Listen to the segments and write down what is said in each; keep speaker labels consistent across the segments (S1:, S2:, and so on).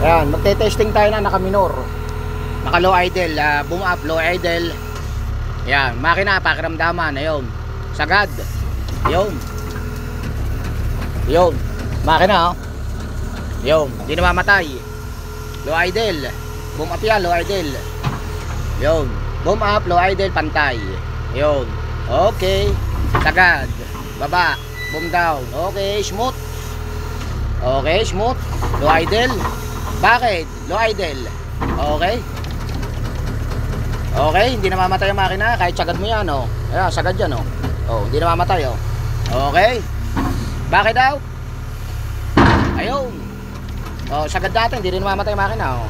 S1: Ayan, magte-testing tayo na naka-minor. Naka-low idle, boom up, low idle. Ayan, makina, pakiramdaman. Ayun, sagad. Ayun. Ayun, makina, oh. Ayun, hindi namamatay. Low idle. Boom up yan, low idle. Ayun, boom up, low idle, pantay. Ayun, okay. Sagad, baba, boom down. Okay, smooth. Okay, smooth. Low idle. Bakit? Low idle. Okay. Okay, hindi namamatay ang makina kahit sagad mo yan, oh. Ayan, sagad yan, oh. Oh, hindi namamatay, oh. Okay. Bakit daw? Ayun. Oh, sagad natin, hindi rin namamatay ang makina, oh.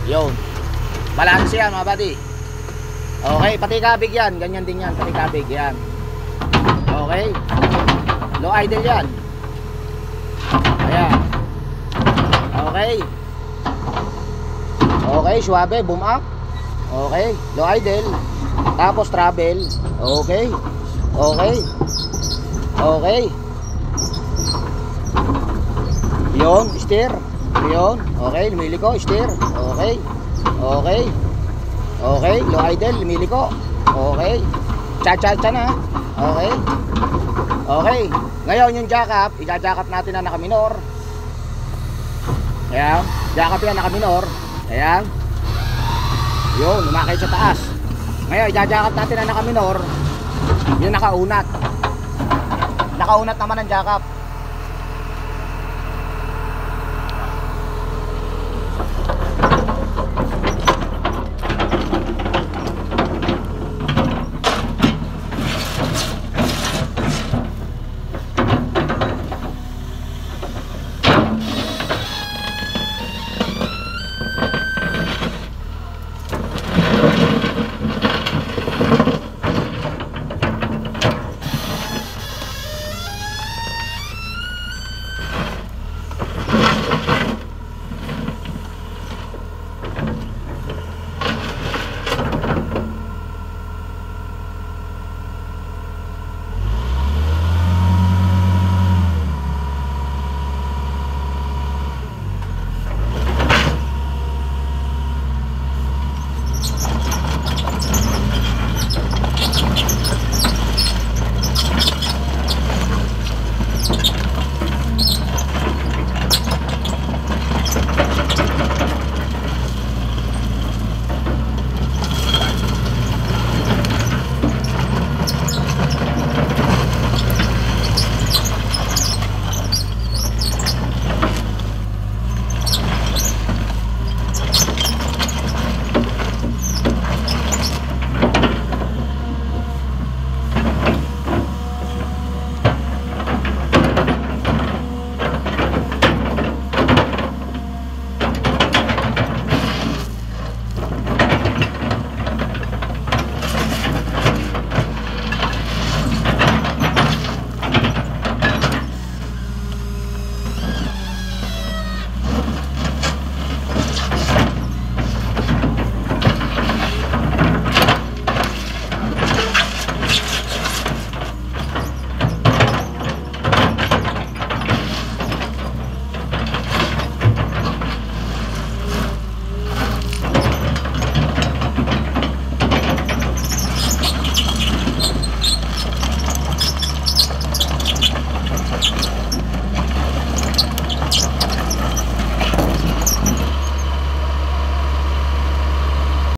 S1: Yun. Balance yan, mga buddy. Okay, pati kabig yan, ganyan din yan, pati kabig yan. Okay. Low idle yan. Ayan. Okay. Okay, suabe, boom up. Okay, low idle. Tapos travel. Okay. Okay. Okay. Yon, steer. Yon. Okay, lumiliko, steer. Okay. Okay. Okay, low idle, lumiliko. Okay. Cha-cha-cha na. Okay. Okay. Ngayon yung jack up, i-jack up natin na naka-minor. Ayan, jack up yan naka-minor. Ayan. Yun, lumakay sa taas. Ngayon, i-jack up natin na naka-minor. Yung nakaunat. Nakaunat naman ang jack up.